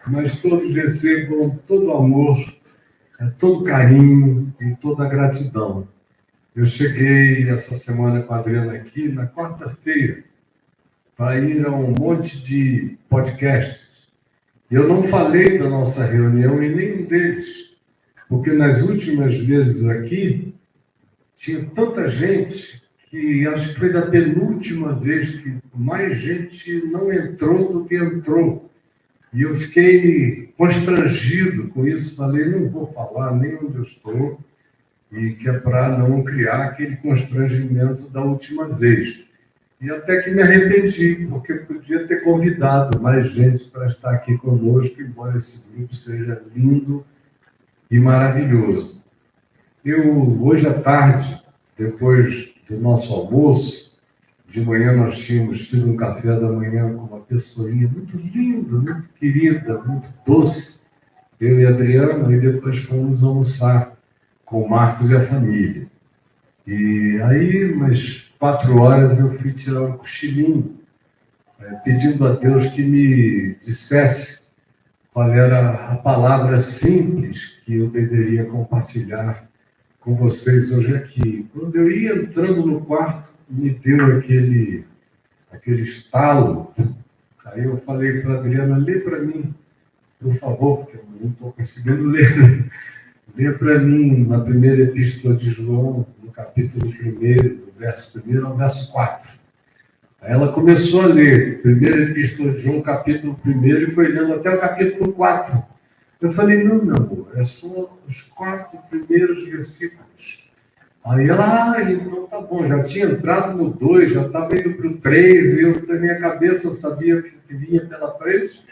mas todos recebam todo amor, todo carinho e toda gratidão. Eu cheguei essa semana com a Adriana aqui, na quarta-feira, para ir a um monte de podcasts. Eu não falei da nossa reunião em nenhum deles, porque nas últimas vezes aqui, tinha tanta gente que acho que foi da penúltima vez que mais gente não entrou do que entrou. E eu fiquei constrangido com isso, falei, não vou falar nem onde eu estou, e que é para não criar aquele constrangimento da última vez. E até que me arrependi, porque podia ter convidado mais gente para estar aqui conosco, embora esse grupo seja lindo e maravilhoso. Hoje à tarde, depois do nosso almoço, de manhã nós tínhamos tido um café da manhã com uma pessoinha muito linda, muito querida, muito doce, eu e a Adriana, e depois fomos almoçar com o Marcos e a família. E aí, umas 4 horas, eu fui tirar um cochilinho, pedindo a Deus que me dissesse qual era a palavra simples que eu deveria compartilhar com vocês hoje aqui. Quando eu ia entrando no quarto, me deu aquele estalo. Aí eu falei para a Adriana, lê para mim, por favor, porque eu não estou conseguindo ler. Lê para mim na primeira epístola de João, no capítulo 1, do verso 1 ao verso 4. Aí ela começou a ler, primeira epístola de João, capítulo 1, e foi lendo até o capítulo 4. Eu falei, não, meu amor, é só os 4 primeiros versículos. Aí ela, então tá bom, já tinha entrado no 2, já estava indo para o 3, e eu, na minha cabeça, sabia que vinha pela frente,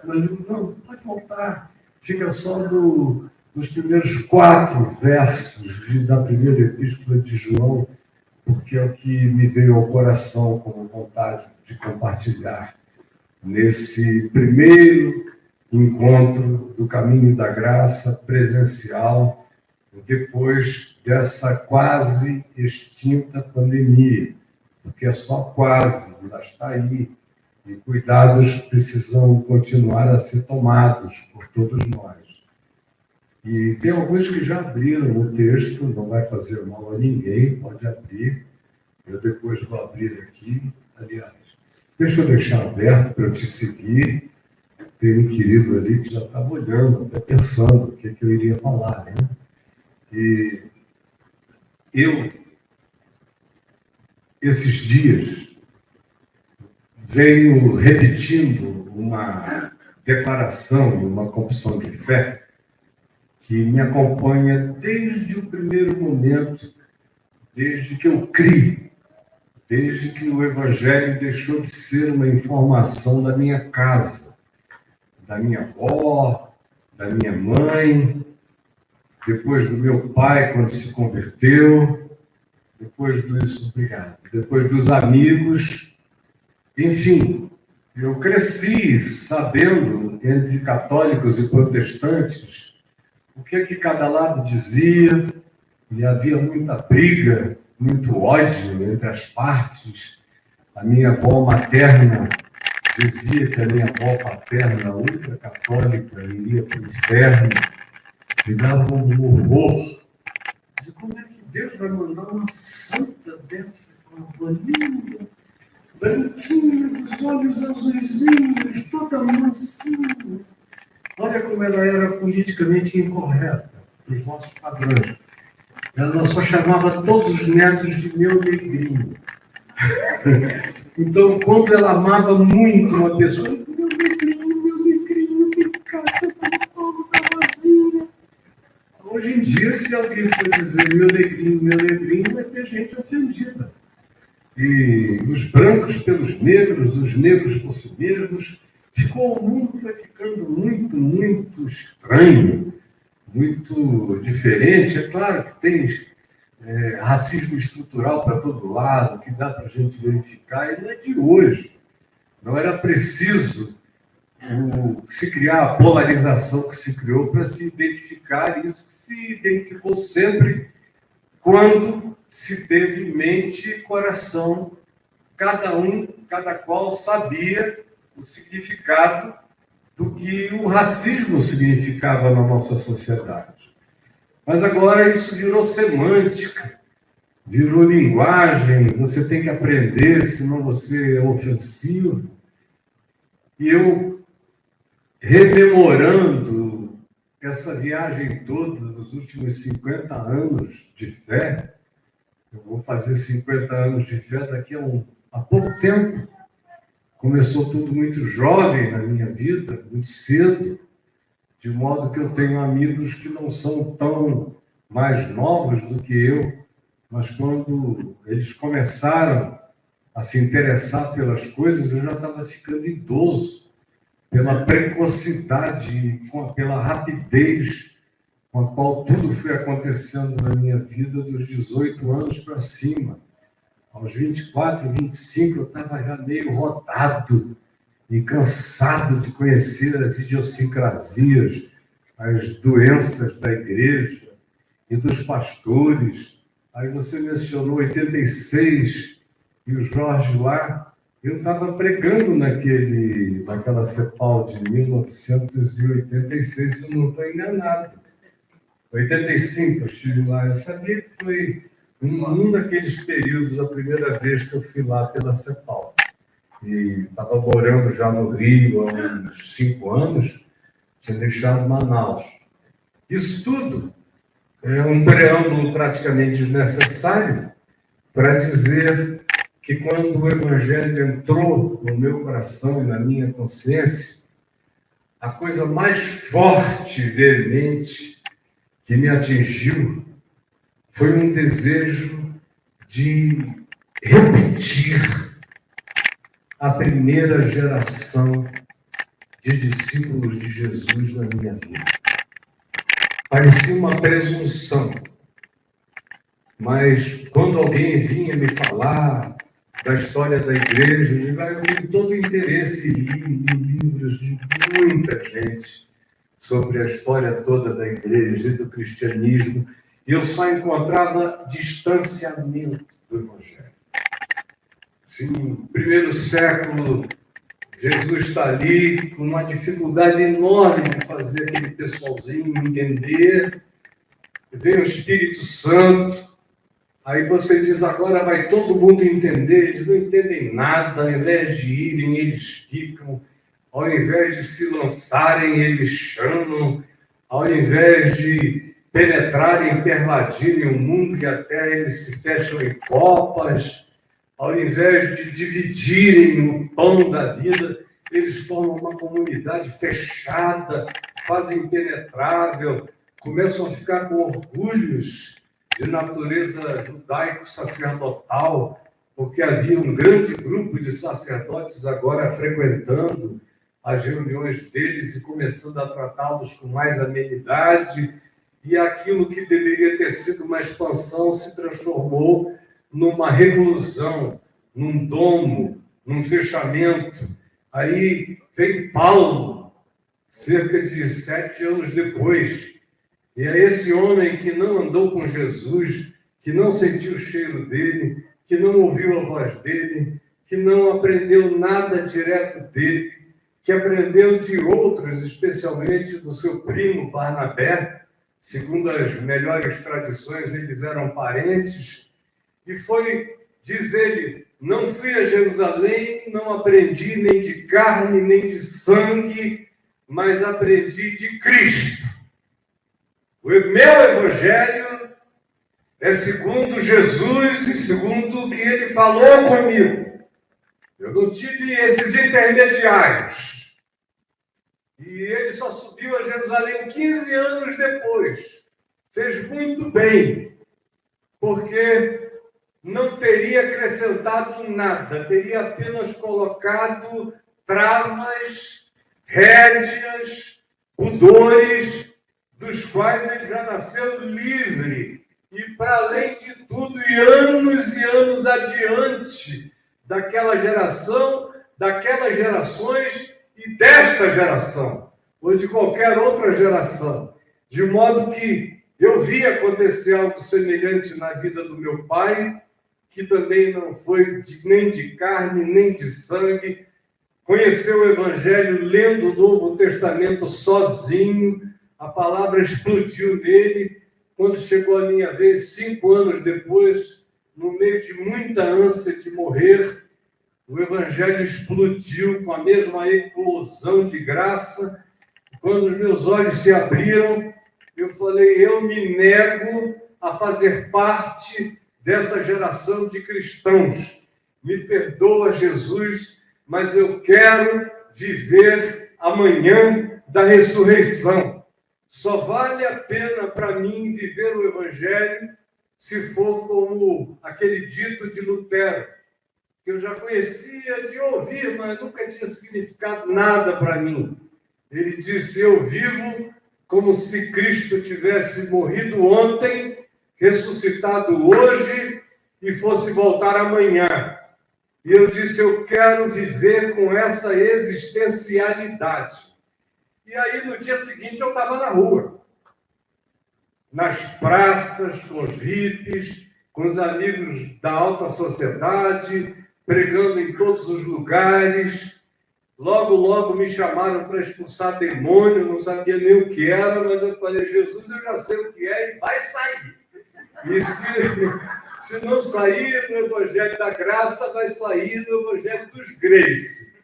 mas eu, não, pode voltar, fica só nos primeiros 4 versos da primeira epístola de João, porque é o que me veio ao coração como vontade de compartilhar nesse primeiro encontro do Caminho da Graça presencial, depois dessa quase extinta pandemia, porque é só quase, ainda está aí, e cuidados precisam continuar a ser tomados por todos nós. E tem alguns que já abriram o texto, não vai fazer mal a ninguém, pode abrir. Eu depois vou abrir aqui. Aliás, deixa eu deixar aberto para eu te seguir. Tem um querido ali que já estava olhando, até pensando o que eu iria falar, né? E eu, esses dias, venho repetindo uma declaração, uma confissão de fé, que me acompanha desde o primeiro momento, desde que eu criei, desde que o Evangelho deixou de ser uma informação da minha casa, da minha avó, da minha mãe, depois do meu pai, quando se converteu, depois dos amigos, enfim, eu cresci sabendo, entre católicos e protestantes, o que cada lado dizia, e havia muita briga, muito ódio entre as partes. A minha avó materna dizia que a minha avó paterna, ultracatólica, iria para o inferno, me dava um horror. De como é que Deus vai mandar uma santa dessa, com uma avó linda, branquinha, dos olhos azuisinhos, toda mansinha. Olha como ela era politicamente incorreta, dos nossos padrões. Ela só chamava todos os netos de meu negrinho. Então, quando ela amava muito uma pessoa, ela falava, meu negrinho, que caça para o povo da vozinha. Hoje em dia, se alguém for dizer meu negrinho, vai ter gente ofendida. E os brancos pelos negros, os negros por si mesmos, o mundo foi ficando muito, muito estranho, muito diferente. É claro que tem racismo estrutural para todo lado, que dá para a gente verificar, e não é de hoje. Não era preciso se criar a polarização que se criou para se identificar isso que se identificou sempre quando se teve mente e coração. Cada qual sabia o significado do que o racismo significava na nossa sociedade. Mas agora isso virou semântica, virou linguagem, você tem que aprender, senão você é ofensivo. E eu, rememorando essa viagem toda dos últimos 50 anos de fé, eu vou fazer 50 anos de fé daqui a pouco tempo. Começou tudo muito jovem na minha vida, muito cedo, de modo que eu tenho amigos que não são tão mais novos do que eu, mas quando eles começaram a se interessar pelas coisas, eu já estava ficando idoso, pela precocidade, pela rapidez com a qual tudo foi acontecendo na minha vida dos 18 anos para cima. Aos 24, 25, eu estava já meio rodado e cansado de conhecer as idiosincrasias, as doenças da igreja e dos pastores. Aí você mencionou 86 e o Jorge lá. Eu estava pregando naquela CEPAL de 1986, eu não estou enganado. 85 eu estive lá. Eu sabia que foi um daqueles períodos, a primeira vez que eu fui lá pela CEPAL. E estava morando já no Rio há uns 5 anos, tinha deixado Manaus. Isso tudo é um preâmbulo praticamente desnecessário para dizer que quando o Evangelho entrou no meu coração e na minha consciência, a coisa mais forte e veemente que me atingiu foi um desejo de repetir a primeira geração de discípulos de Jesus na minha vida. Parecia uma presunção, mas quando alguém vinha me falar da história da igreja, eu digo, eu tenho todo o interesse em livros de muita gente sobre a história toda da igreja e do cristianismo, e eu só encontrava distanciamento do Evangelho. Sim, no primeiro século, Jesus está ali com uma dificuldade enorme de fazer aquele pessoalzinho entender. Vem o Espírito Santo, aí você diz, agora vai todo mundo entender. Eles não entendem nada, ao invés de irem, eles ficam. Ao invés de se lançarem, eles chamam. Ao invés de penetrarem, pervadirem o mundo e a terra, eles se fecham em copas. Ao invés de dividirem o pão da vida, eles formam uma comunidade fechada, quase impenetrável, começam a ficar com orgulhos de natureza judaico-sacerdotal, porque havia um grande grupo de sacerdotes agora frequentando as reuniões deles e começando a tratá-los com mais amenidade, e aquilo que deveria ter sido uma expansão se transformou numa reclusão, num domo, num fechamento. Aí vem Paulo, cerca de 7 anos depois, e é esse homem que não andou com Jesus, que não sentiu o cheiro dele, que não ouviu a voz dele, que não aprendeu nada direto dele, que aprendeu de outros, especialmente do seu primo Barnabé. Segundo as melhores tradições, eles eram parentes. E foi, diz ele, não fui a Jerusalém, não aprendi nem de carne, nem de sangue, mas aprendi de Cristo. O meu evangelho é segundo Jesus e segundo o que ele falou comigo. Eu não tive esses intermediários. E ele só subiu a Jerusalém 15 anos depois. Fez muito bem, porque não teria acrescentado nada, teria apenas colocado travas, rédeas, pudores, dos quais ele já nasceu livre. E, para além de tudo, e anos adiante daquela geração, daquelas gerações e desta geração, ou de qualquer outra geração. De modo que eu vi acontecer algo semelhante na vida do meu pai, que também não foi nem de carne, nem de sangue, conheceu o Evangelho lendo o Novo Testamento sozinho, a palavra explodiu nele. Quando chegou a minha vez, 5 anos depois, no meio de muita ânsia de morrer, o Evangelho explodiu com a mesma eclosão de graça. Quando os meus olhos se abriram, eu falei, eu me nego a fazer parte dessa geração de cristãos. Me perdoa, Jesus, mas eu quero viver amanhã da ressurreição. Só vale a pena para mim viver o Evangelho se for como aquele dito de Lutero, que eu já conhecia de ouvir, mas nunca tinha significado nada para mim. Ele disse, eu vivo como se Cristo tivesse morrido ontem, ressuscitado hoje e fosse voltar amanhã. E eu disse, eu quero viver com essa existencialidade. E aí, no dia seguinte, eu estava na rua, nas praças, com os hippies, com os amigos da alta sociedade, pregando em todos os lugares. Logo, logo me chamaram para expulsar demônio, não sabia nem o que era, mas eu falei, Jesus, eu já sei o que é e vai sair. E se não sair no Evangelho da Graça, vai sair no Evangelho dos Grace.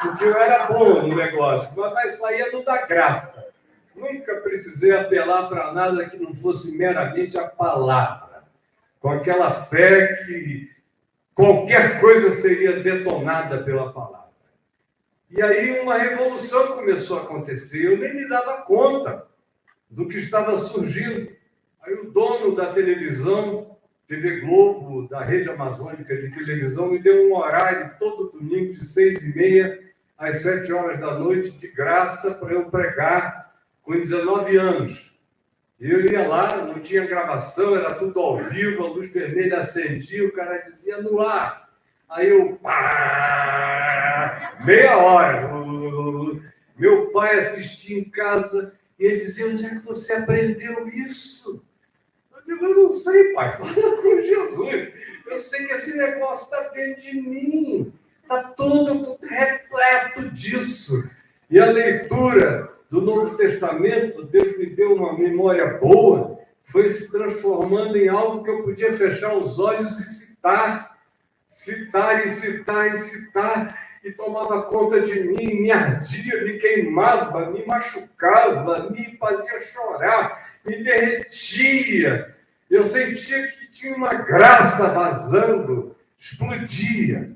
Porque eu era bom no negócio, mas vai sair no da graça. Nunca precisei apelar para nada que não fosse meramente a palavra. Com aquela fé que qualquer coisa seria detonada pela palavra. E aí uma revolução começou a acontecer. Eu nem me dava conta do que estava surgindo. Aí o dono da televisão, TV Globo, da Rede Amazônica de televisão, me deu um horário todo domingo de 6h30 às 7 horas da noite, de graça, para eu pregar com 19 anos. Eu ia lá, não tinha gravação, era tudo ao vivo, a luz vermelha acendia, o cara dizia no ar. Aí eu, meia hora. Meu pai assistia em casa e ele dizia, onde é que você aprendeu isso? Eu digo, eu não sei, pai, fala com Jesus. Eu sei que esse negócio está dentro de mim, está todo repleto disso. E a leitura do Novo Testamento, Deus me deu uma memória boa, foi se transformando em algo que eu podia fechar os olhos e citar, e tomava conta de mim, me ardia, me queimava, me machucava, me fazia chorar, me derretia. Eu sentia que tinha uma graça vazando, explodia.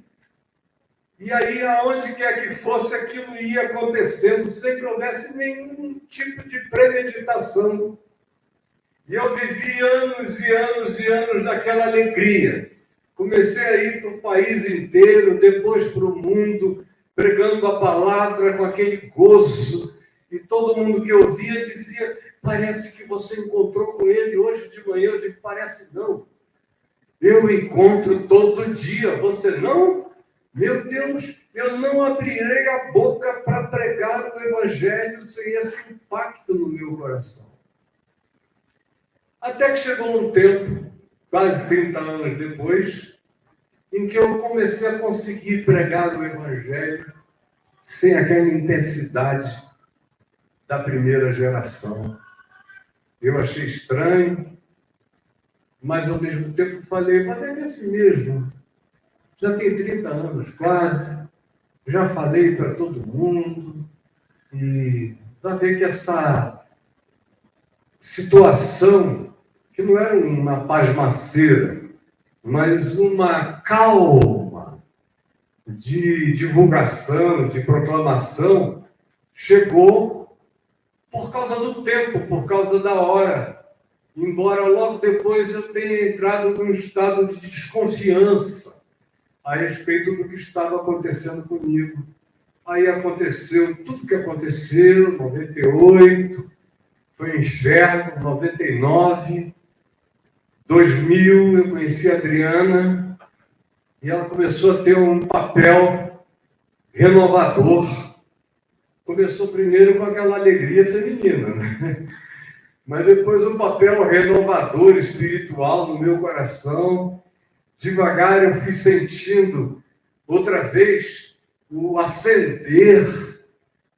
E aí, aonde quer que fosse, aquilo ia acontecendo, sem que houvesse nenhum tipo de premeditação. E eu vivi anos e anos e anos daquela alegria. Comecei a ir para o país inteiro, depois para o mundo, pregando a palavra com aquele gozo. E todo mundo que eu via dizia, parece que você encontrou com ele hoje de manhã. Eu digo, parece não. Eu encontro todo dia, você não? Meu Deus, eu não abrirei a boca para pregar o Evangelho sem esse impacto no meu coração. Até que chegou um tempo, quase 30 anos depois, em que eu comecei a conseguir pregar o Evangelho sem aquela intensidade da primeira geração. Eu achei estranho, mas ao mesmo tempo falei, mas é assim mesmo. Já tem 30 anos quase, já falei para todo mundo, e vai ver que essa situação, que não era uma pasmaceira, mas uma calma de divulgação, de proclamação, chegou por causa do tempo, por causa da hora. Embora logo depois eu tenha entrado num estado de desconfiança a respeito do que estava acontecendo comigo. Aí aconteceu tudo que aconteceu, 98, foi um inferno, 99, 2000, eu conheci a Adriana, e ela começou a ter um papel renovador. Começou primeiro com aquela alegria feminina, né? Mas depois um papel renovador, espiritual no meu coração. Devagar eu fui sentindo outra vez o acender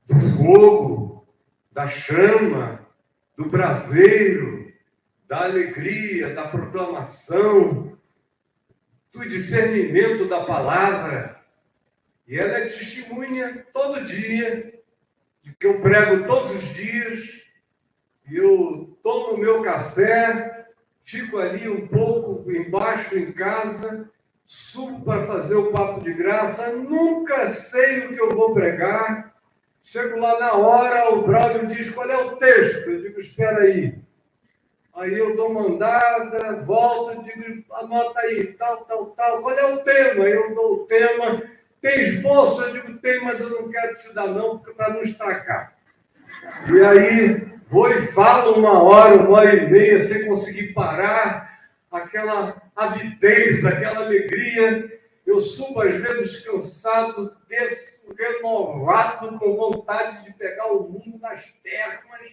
do fogo, da chama, do braseiro, da alegria, da proclamação, do discernimento da palavra. E ela é testemunha todo dia, de que eu prego todos os dias, e eu tomo meu café, fico ali um pouco embaixo em casa, subo para fazer o papo de graça, nunca sei o que eu vou pregar. Chego lá na hora, o brother diz: qual é o texto? Eu digo: espera aí. Aí eu dou uma andada, volto, digo: anota aí, tal. Qual é o tema? Eu dou o tema. Tem esboço? Eu digo: tem, mas eu não quero te dar não, para não estragar. E aí vou e falo 1 hora, 1 hora e meia, sem conseguir parar, aquela avidez, aquela alegria. Eu subo às vezes cansado, desço renovado, com vontade de pegar o mundo nas pernas,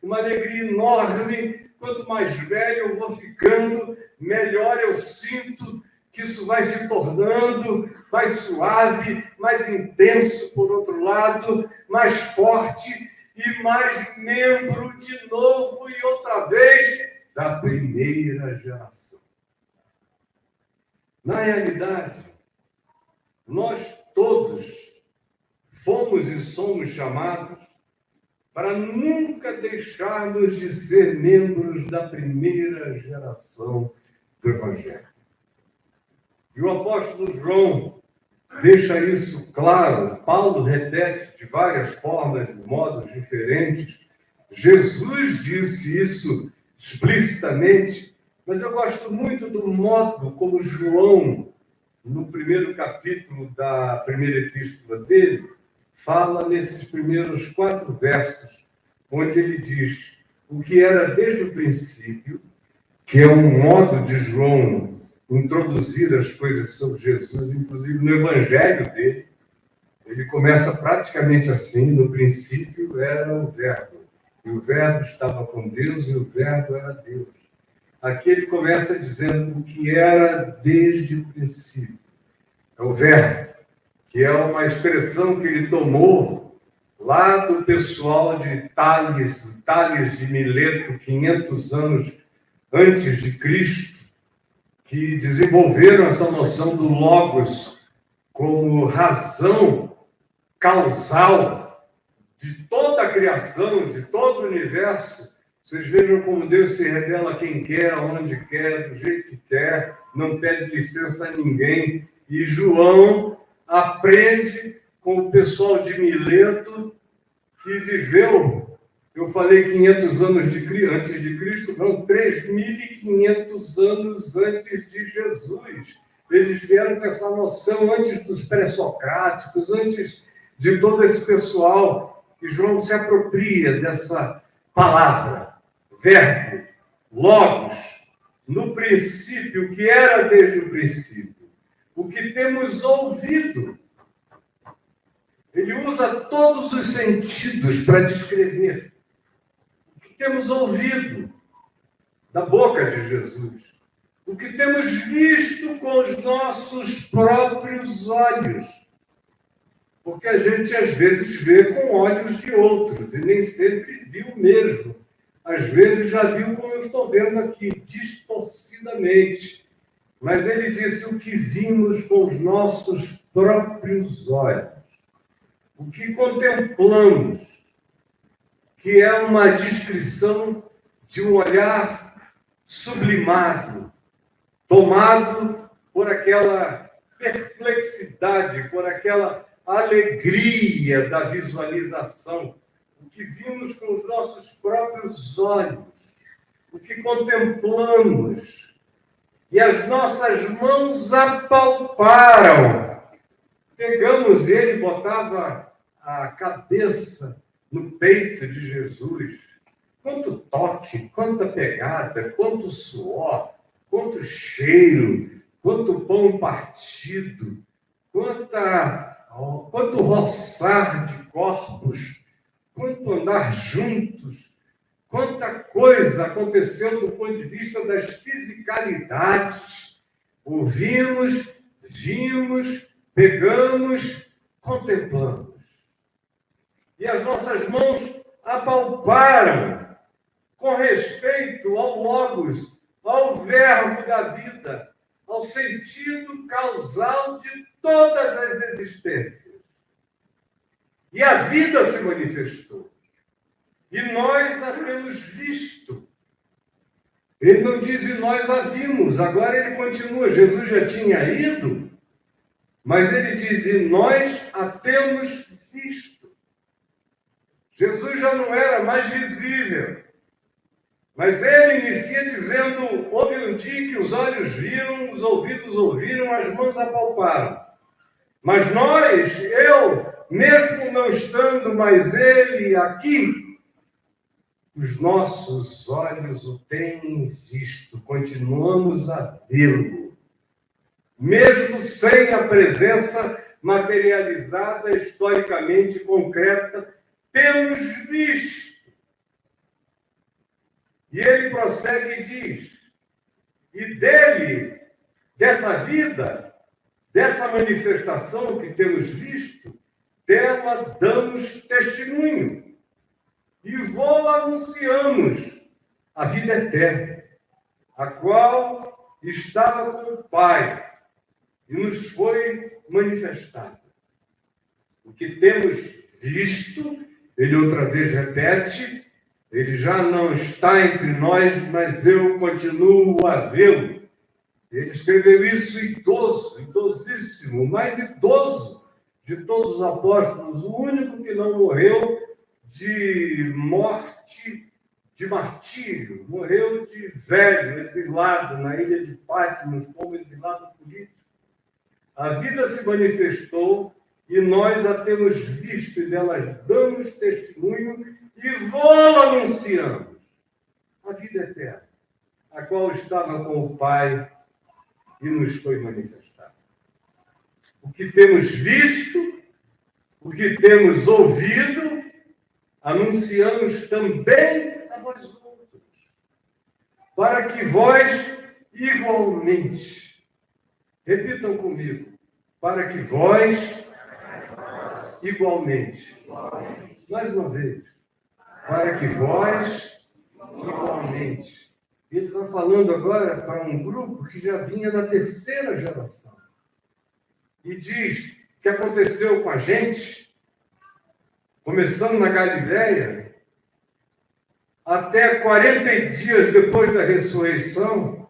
uma alegria enorme. Quanto mais velho eu vou ficando, melhor eu sinto que isso vai se tornando mais suave, mais intenso, por outro lado, mais forte e mais membro de novo e outra vez da primeira geração. Na realidade, nós todos fomos e somos chamados para nunca deixarmos de ser membros da primeira geração do Evangelho. E o apóstolo João deixa isso claro. Paulo repete de várias formas e modos diferentes. Jesus disse isso explicitamente, mas eu gosto muito do modo como João, no primeiro capítulo da primeira epístola dele, fala nesses primeiros 4 versos, onde ele diz o que era desde o princípio, que é um modo de João introduzir as coisas sobre Jesus, inclusive no evangelho dele. Ele começa praticamente assim: no princípio era o Verbo, e o Verbo estava com Deus, e o Verbo era Deus. Aqui ele começa dizendo o que era desde o princípio. É o Verbo, que é uma expressão que ele tomou lá do pessoal de Tales de Mileto, 500 anos antes de Cristo, que desenvolveram essa noção do Logos como razão causal de toda a criação, de todo o universo. Vocês vejam como Deus se revela a quem quer, onde quer, do jeito que quer, não pede licença a ninguém. E João aprende com o pessoal de Mileto, que viveu, eu falei 500 anos antes de Cristo, não, 3.500 anos antes de Jesus. Eles vieram com essa noção antes dos pré-socráticos, antes de todo esse pessoal. E João se apropria dessa palavra, verbo, logos, no princípio, que era desde o princípio. O que temos ouvido. Ele usa todos os sentidos para descrever o que temos ouvido da boca de Jesus, o que temos visto com os nossos próprios olhos, porque a gente às vezes vê com olhos de outros e nem sempre viu mesmo. Às vezes já viu como eu estou vendo aqui, distorcidamente. Mas ele disse o que vimos com os nossos próprios olhos, o que contemplamos, que é uma descrição de um olhar sublimado, tomado por aquela perplexidade, por aquela alegria da visualização, o que vimos com os nossos próprios olhos, o que contemplamos, e as nossas mãos apalparam. Pegamos ele, botava a cabeça no peito de Jesus. Quanto toque, quanta pegada, quanto suor, quanto cheiro, quanto pão partido, quanto roçar de corpos, quanto andar juntos, quanta coisa aconteceu do ponto de vista das fisicalidades. Ouvimos, vimos, pegamos, contemplamos. E as nossas mãos apalparam com respeito ao Logos, ao verbo da vida, ao sentido causal de todas as existências. E a vida se manifestou. E nós a temos visto. Ele não diz e nós a vimos, agora ele continua. Jesus já tinha ido, mas ele diz e nós a temos visto. Jesus já não era mais visível. Mas ele inicia dizendo, houve um dia que os olhos viram, os ouvidos ouviram, as mãos apalparam. Mas nós, eu, mesmo não estando mais ele aqui, os nossos olhos o têm visto, continuamos a vê-lo. Mesmo sem a presença materializada, historicamente concreta, temos visto. E ele prossegue e diz, e dele, dessa vida, dessa manifestação que temos visto, dela damos testemunho. E vou anunciamos a vida eterna, a qual estava com o Pai e nos foi manifestada. O que temos visto, ele outra vez repete, ele já não está entre nós, mas eu continuo a vê-lo. Ele escreveu isso idoso, idosíssimo, o mais idoso de todos os apóstolos, o único que não morreu de morte, de martírio, morreu de velho, exilado na ilha de Patmos, como exilado político. A vida se manifestou e nós a temos visto e delas damos testemunho e vou anunciamos a vida eterna, a qual estava com o Pai e nos foi manifestada. O que temos visto, o que temos ouvido, anunciamos também a vós outros, para que vós igualmente, repitam comigo, para que vós igualmente, mais uma vez, para que vós igualmente. Ele está falando agora para um grupo que já vinha da terceira geração. E diz que aconteceu com a gente, começando na Galileia, até 40 dias depois da ressurreição,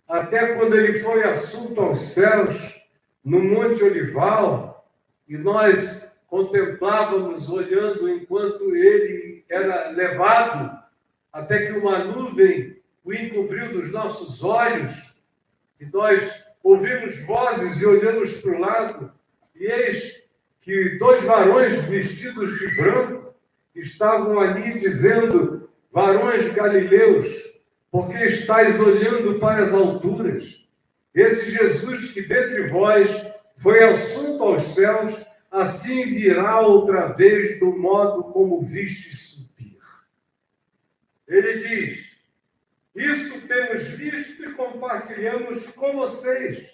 até quando ele foi assunto aos céus, no Monte Olival, e nós contemplávamos, olhando enquanto ele era levado, até que uma nuvem o encobriu dos nossos olhos, e nós ouvimos vozes e olhamos para o lado, e eis que 2 varões vestidos de branco estavam ali dizendo, varões galileus, porque estáis olhando para as alturas? Esse Jesus que dentre vós foi assunto aos céus, assim virá outra vez do modo como viste subir. Ele diz, isso temos visto e compartilhamos com vocês,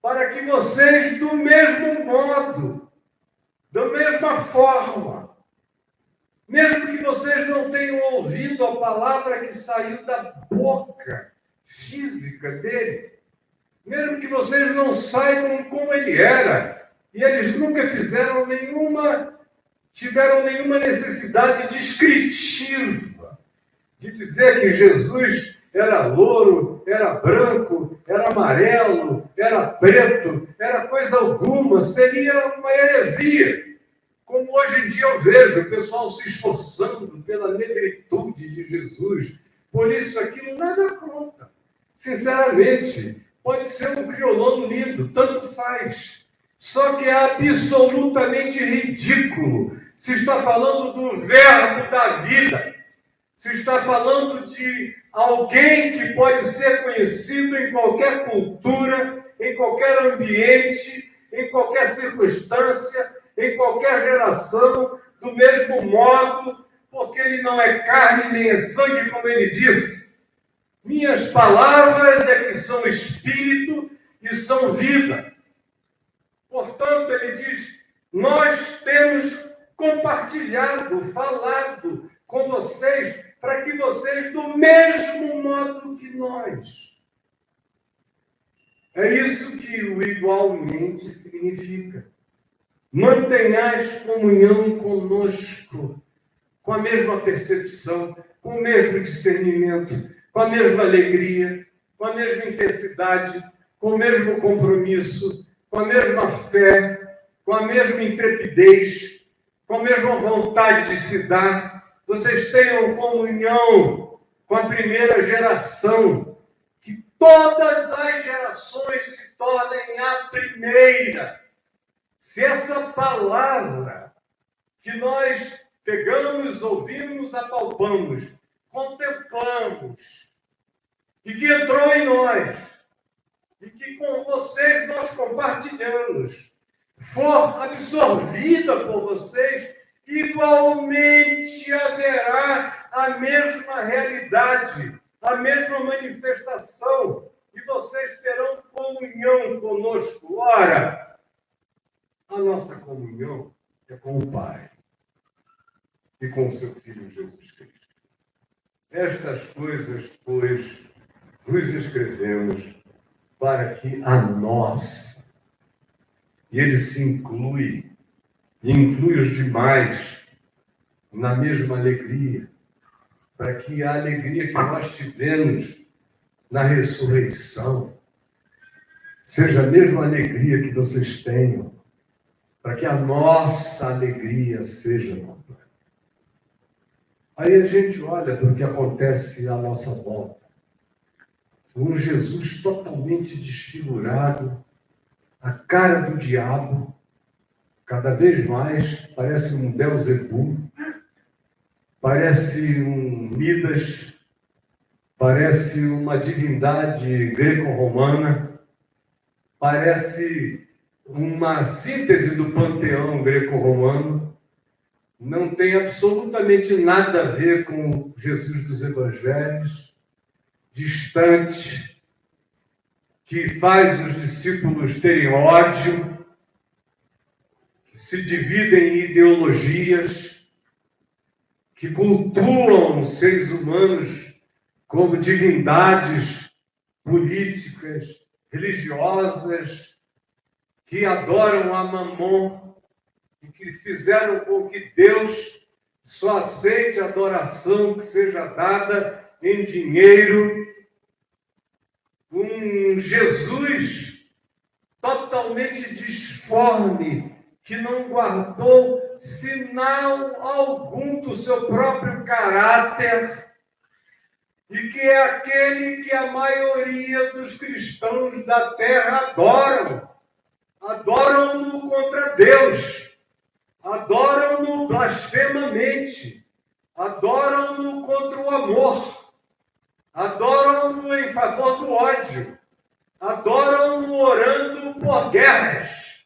para que vocês, do mesmo modo, da mesma forma, mesmo que vocês não tenham ouvido a palavra que saiu da boca física dele, mesmo que vocês não saibam como ele era, e eles nunca tiveram nenhuma necessidade descritiva de dizer que Jesus era louro, era branco, era amarelo, era preto, era coisa alguma, seria uma heresia. Como hoje em dia eu vejo o pessoal se esforçando pela negritude de Jesus, por isso aquilo nada conta. Sinceramente, pode ser um criolano lindo, tanto faz. Só que é absolutamente ridículo. Se está falando do verbo da vida, se está falando de alguém que pode ser conhecido em qualquer cultura, em qualquer ambiente, em qualquer circunstância, em qualquer geração, do mesmo modo, porque ele não é carne nem é sangue, como ele disse. Minhas palavras é que são espírito e são vida. Portanto, ele diz, Nós temos compartilhado, falado com vocês, para que vocês, do mesmo modo que nós. É isso que o igualmente significa. Mantenhais comunhão conosco, com a mesma percepção, com o mesmo discernimento, com a mesma alegria, com a mesma intensidade, com o mesmo compromisso, com a mesma fé, com a mesma intrepidez, com a mesma vontade de se dar. Vocês tenham comunhão com a primeira geração, que todas as gerações se tornem a primeira. Se essa palavra que nós pegamos, ouvimos, apalpamos, contemplamos, e que entrou em nós, e que com vocês nós compartilhamos, for absorvida por vocês, igualmente haverá a mesma realidade, a mesma manifestação, e vocês terão comunhão conosco. Ora, a nossa comunhão é com o Pai e com o seu Filho Jesus Cristo. Estas coisas, pois, vos escrevemos para que a nós, e ele se inclui os demais na mesma alegria, para que a alegria que nós tivemos na ressurreição seja a mesma alegria que vocês tenham, para que a nossa alegria seja completa. Aí a gente olha para o que acontece à nossa volta. Um Jesus totalmente desfigurado, a cara do diabo, cada vez mais, parece um Belzebu, parece um Midas, parece uma divindade greco-romana, parece uma síntese do panteão greco-romano, não tem absolutamente nada a ver com Jesus dos Evangelhos, distante, que faz os discípulos terem ódio, que se dividem em ideologias, que cultuam os seres humanos como divindades políticas, religiosas, que adoram a Mamon e que fizeram com que Deus só aceite a adoração que seja dada em dinheiro. Um Jesus totalmente disforme, que não guardou sinal algum do seu próprio caráter, e que é aquele que a maioria dos cristãos da terra adoram. Adoram-no contra Deus, adoram-no blasfemamente, adoram-no contra o amor, adoram-no em favor do ódio, adoram-no orando por guerras,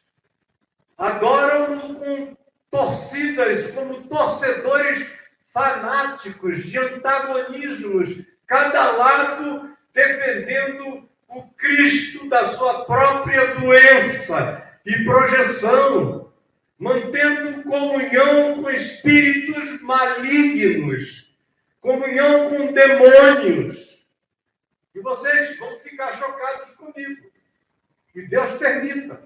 adoram-no com torcidas, como torcedores fanáticos de antagonismos, cada lado defendendo o Cristo da sua própria doença e projeção, mantendo comunhão com espíritos malignos, comunhão com demônios. E vocês vão ficar chocados comigo. E Deus permita.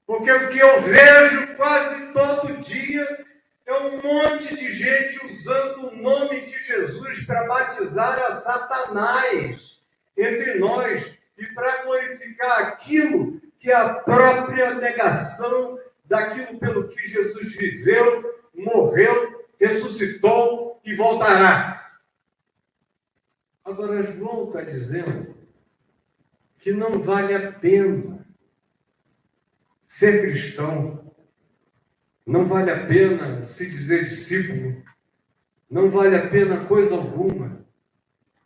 Porque o que eu vejo quase todo dia é um monte de gente usando o nome de Jesus para batizar a Satanás entre nós e para glorificar aquilo que é a própria negação daquilo pelo que Jesus viveu, morreu, ressuscitou e voltará. Agora, João está dizendo que não vale a pena ser cristão, não vale a pena se dizer discípulo, não vale a pena coisa alguma,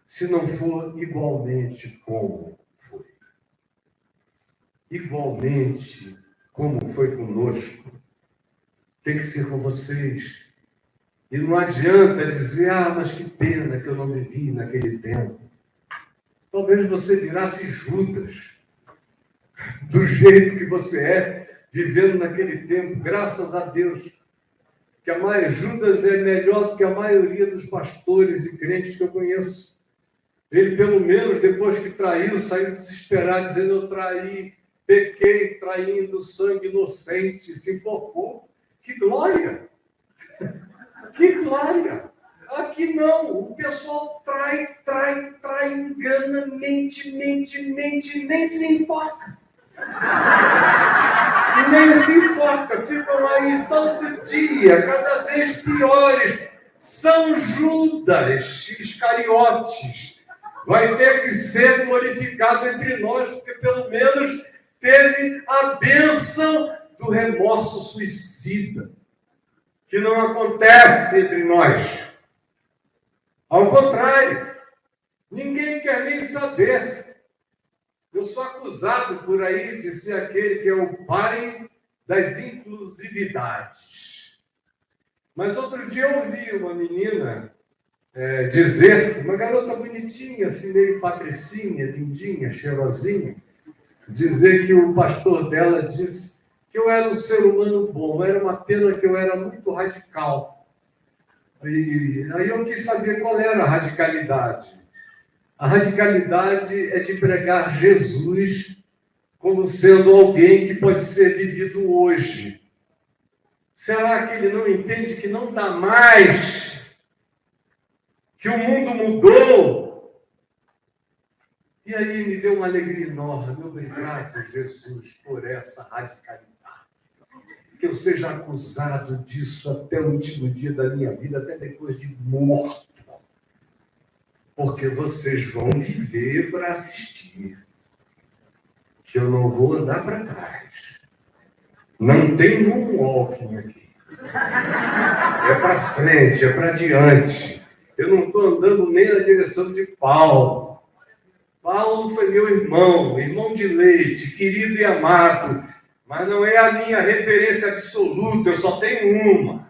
se não for igualmente como foi. Igualmente como foi conosco, tem que ser com vocês. E não adianta dizer, mas que pena que eu não vivi naquele tempo. Talvez você virasse Judas, do jeito que você é, vivendo naquele tempo, graças a Deus, que Judas é melhor do que a maioria dos pastores e crentes que eu conheço. Ele, pelo menos, depois que traiu, saiu desesperado, dizendo: eu traí, pequei, traindo sangue inocente, se enforcou. Que glória! Que glória! Aqui não, o pessoal trai, engana, mente, nem se enfoca. Nem se enfoca, ficam aí todo dia, cada vez piores. São Judas Iscariotes. Vai ter que ser glorificado entre nós, porque pelo menos teve a bênção do remorso suicida, que não acontece entre nós. Ao contrário, ninguém quer nem saber. Eu sou acusado por aí de ser aquele que é o pai das inclusividades. Mas outro dia eu ouvi uma menina dizer, uma garota bonitinha, assim, meio patricinha, lindinha, cheirosinha, dizer que o pastor dela disse que eu era um ser humano bom, era uma pena que eu era muito radical. E aí eu quis saber qual era a radicalidade. A radicalidade é de pregar Jesus como sendo alguém que pode ser vivido hoje. Será que ele não entende que não dá mais? Que o mundo mudou? E aí me deu uma alegria enorme. Obrigado, Jesus, por essa radicalidade. Que eu seja acusado disso até o último dia da minha vida, até depois de morto. Porque vocês vão viver para assistir. Que eu não vou andar para trás. Não tem moonwalking aqui. É para frente, é para diante. Eu não estou andando nem na direção de Paulo. Paulo foi meu irmão de leite, querido e amado. Mas não é a minha referência absoluta, eu só tenho uma.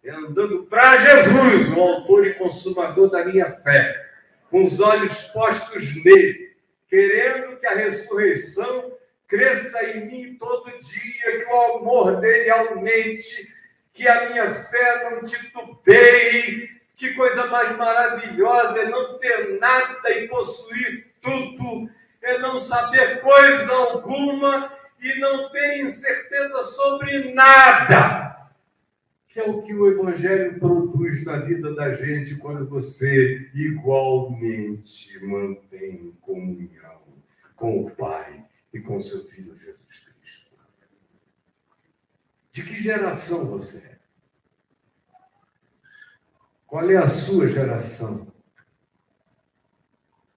É andando para Jesus, o autor e consumador da minha fé, com os olhos postos nele, querendo que a ressurreição cresça em mim todo dia, que o amor dele aumente, que a minha fé não titubeie. Que coisa mais maravilhosa é não ter nada e possuir tudo, é não saber coisa alguma e não ter incerteza sobre nada, que é o que o Evangelho produz na vida da gente quando você igualmente mantém comunhão com o Pai e com seu Filho Jesus Cristo. De que geração você é? Qual é a sua geração?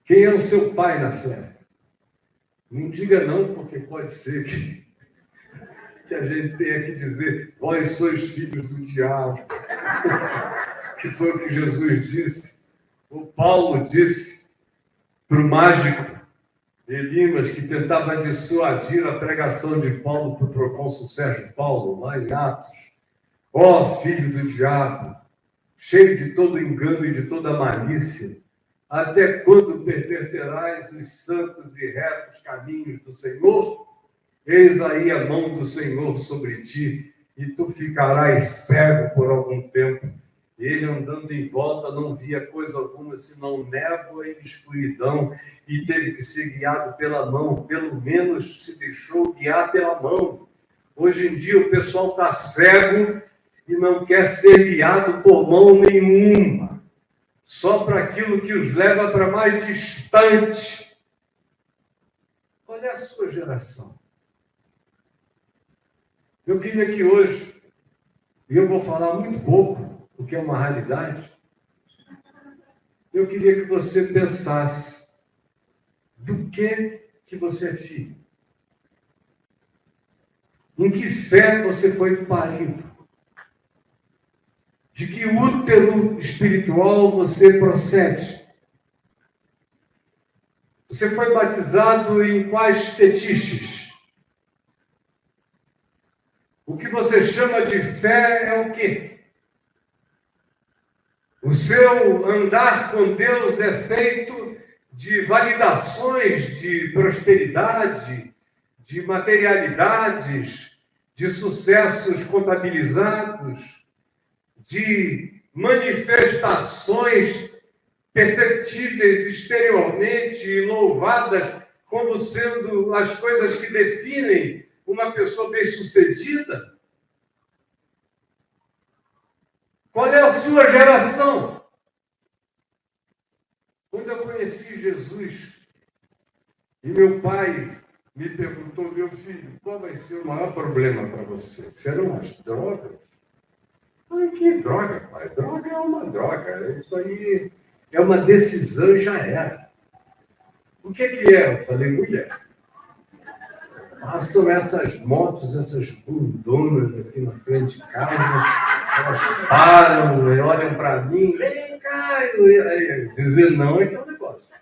Quem é o seu pai na fé? Não diga não, porque pode ser que a gente tenha que dizer: vós sois filhos do diabo. Que foi o que Jesus disse. O Paulo disse para o mágico Elimas, que tentava dissuadir a pregação de Paulo para o procônsul Sérgio Paulo, lá em Atos. Ó filho do diabo, cheio de todo engano e de toda malícia, até quando perverterás os santos e retos caminhos do Senhor? Eis aí a mão do Senhor sobre ti, e tu ficarás cego por algum tempo. Ele, andando em volta, não via coisa alguma, senão névoa e escuridão, e teve que ser guiado pela mão. Pelo menos se deixou guiar pela mão. Hoje em dia o pessoal está cego e não quer ser guiado por mão nenhuma, só para aquilo que os leva para mais distante. Qual é a sua geração? Eu queria que hoje, e eu vou falar muito pouco, o que é uma realidade, eu queria que você pensasse do que você é filho. Em que fé você foi parido? De que útero espiritual você procede? Você foi batizado em quais fetiches? O que você chama de fé é o quê? O seu andar com Deus é feito de validações de prosperidade, de materialidades, de sucessos contabilizados, de manifestações perceptíveis exteriormente e louvadas como sendo as coisas que definem uma pessoa bem-sucedida? Qual é a sua geração? Quando eu conheci Jesus, e meu pai me perguntou: meu filho, qual vai ser o maior problema para você? Serão as drogas? Ai, que droga, pai? Droga é uma droga. Isso aí é uma decisão e já era. O que é? Eu falei: mulher. Passam essas motos, essas bundonas aqui na frente de casa, elas param e olham para mim, vem cá, dizer não é que é um negócio.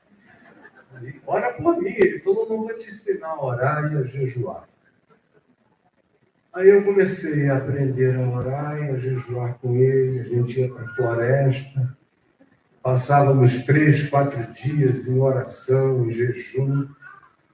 Ele ora por mim, ele falou: não vou te ensinar a orar e a jejuar. Aí eu comecei a aprender a orar e a jejuar com ele, a gente ia para a floresta, passávamos 3, 4 dias em oração, em jejum,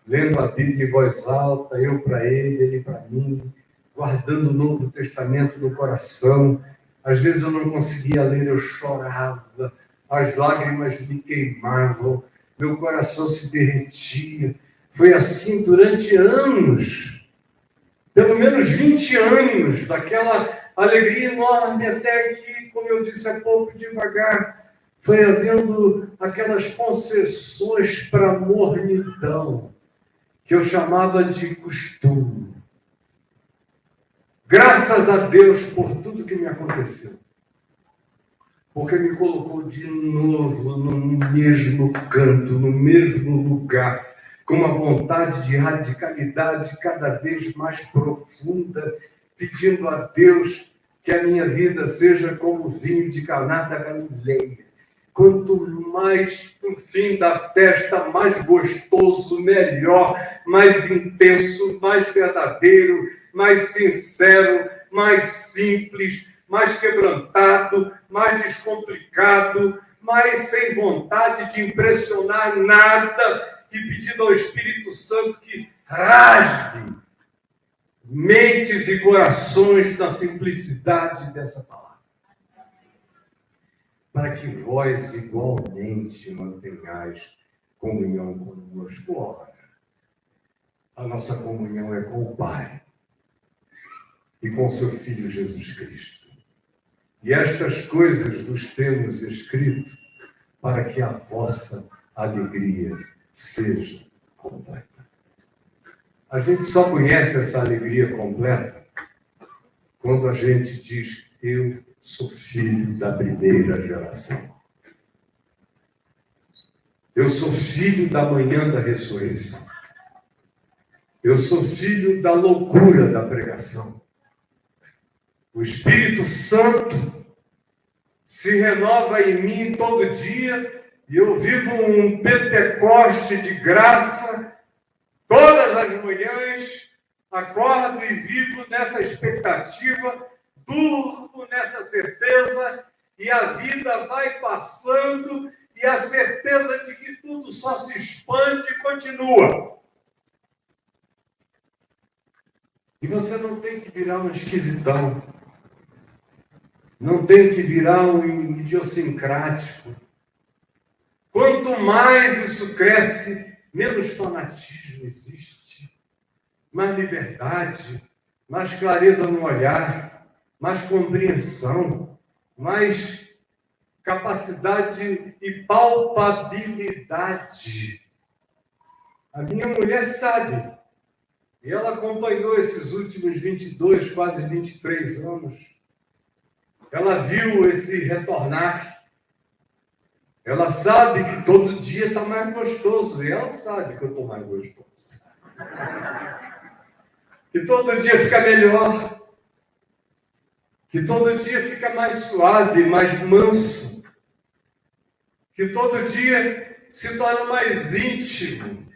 lendo a Bíblia em voz alta, eu para ele para mim, guardando o Novo Testamento no coração. Às vezes eu não conseguia ler, eu chorava, as lágrimas me queimavam, meu coração se derretia. Foi assim durante anos, pelo menos 20 anos, daquela alegria enorme, até que, como eu disse há pouco, devagar, foi havendo aquelas concessões para a mornidão, que eu chamava de costume. Graças a Deus por tudo que me aconteceu. Porque me colocou de novo no mesmo canto, no mesmo lugar, com uma vontade de radicalidade cada vez mais profunda, pedindo a Deus que a minha vida seja como o vinho de Caná da Galileia. Quanto mais o fim da festa, mais gostoso, melhor, mais intenso, mais verdadeiro, mais sincero, mais simples, mais quebrantado, mais descomplicado, mais sem vontade de impressionar nada e pedindo ao Espírito Santo que rasgue mentes e corações na simplicidade dessa palavra. Para que vós igualmente mantenhais comunhão conosco. Ora, a nossa comunhão é com o Pai e com seu Filho Jesus Cristo. E estas coisas vos temos escrito para que a vossa alegria seja completa. A gente só conhece essa alegria completa quando a gente diz: eu sou filho da primeira geração. Eu sou filho da manhã da ressurreição. Eu sou filho da loucura da pregação. O Espírito Santo se renova em mim todo dia e eu vivo um Pentecoste de graça. Todas as manhãs acordo e vivo nessa expectativa, durmo nessa certeza e a vida vai passando e a certeza de que tudo só se expande e continua. E você não tem que virar um esquisitão. Não tem que virar um idiosincrático. Quanto mais isso cresce, menos fanatismo existe. Mais liberdade, mais clareza no olhar, mais compreensão, mais capacidade e palpabilidade. A minha mulher sabe. E ela acompanhou esses últimos 22, quase 23 anos. Ela viu esse retornar. Ela sabe que todo dia está mais gostoso. E ela sabe que eu estou mais gostoso. Que todo dia fica melhor. Que todo dia fica mais suave, mais manso. Que todo dia se torna mais íntimo.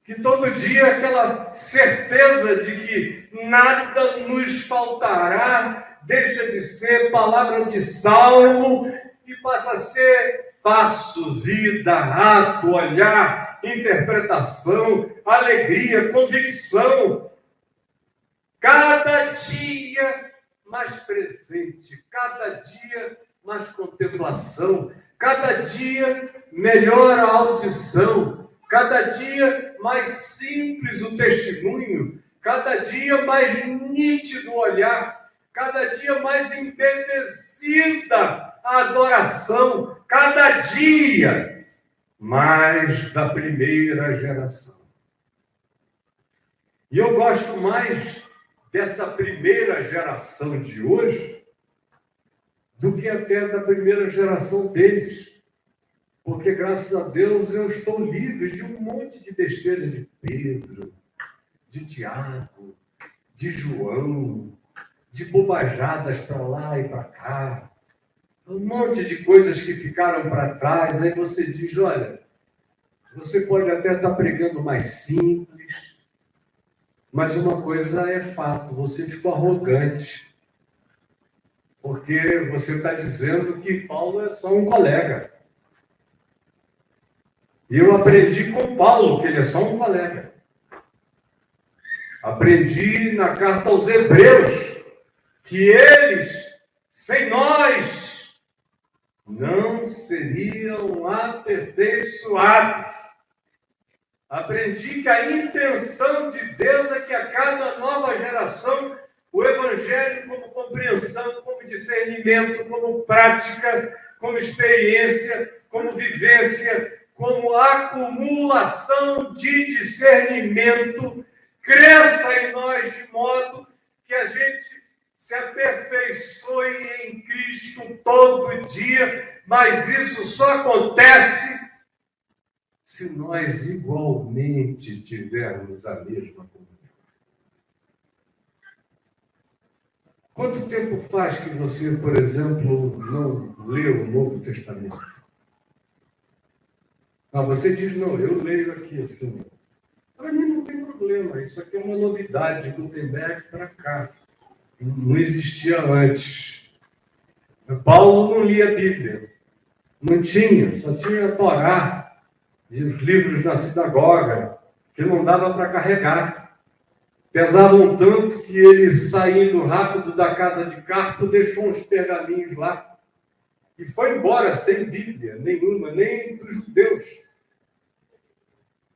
Que todo dia aquela certeza de que nada nos faltará deixa de ser palavra de salmo e passa a ser passo, vida, ato, olhar, interpretação, alegria, convicção. cada dia mais presente, cada dia mais contemplação, cada dia melhor a audição, cada dia mais simples o testemunho, cada dia mais nítido o olhar, cada dia mais embelezida a adoração, cada dia mais da primeira geração. E eu gosto mais dessa primeira geração de hoje do que até da primeira geração deles. Porque, graças a Deus, eu estou livre de um monte de besteira de Pedro, de Tiago, de João, de bobajadas para lá e para cá. Um monte de coisas que ficaram para trás. Aí você diz, olha, você pode até estar pregando mais simples, mas uma coisa é fato, você ficou arrogante. Porque você está dizendo que Paulo é só um colega. E eu aprendi com Paulo que ele é só um colega. Aprendi na carta aos Hebreus que eles, sem nós, não seriam aperfeiçoados. Aprendi que a intenção de Deus é que a cada nova geração o Evangelho, como compreensão, como discernimento, como prática, como experiência, como vivência, como acumulação de discernimento, cresça em nós de modo que a gente se aperfeiçoe em Cristo todo dia, mas isso só acontece se nós igualmente tivermos a mesma comunhão. Quanto tempo faz que você, por exemplo, não lê o Novo Testamento? Você diz, não, eu leio aqui assim. Para mim não tem problema, isso aqui é uma novidade de Gutenberg para cá. Não existia antes. Paulo não lia a Bíblia. Não tinha, só tinha a Torá e os livros da sinagoga, que não dava para carregar. Pesavam tanto que ele, saindo rápido da casa de Carpo, deixou uns pergaminhos lá. E foi embora sem Bíblia nenhuma, nem dos judeus.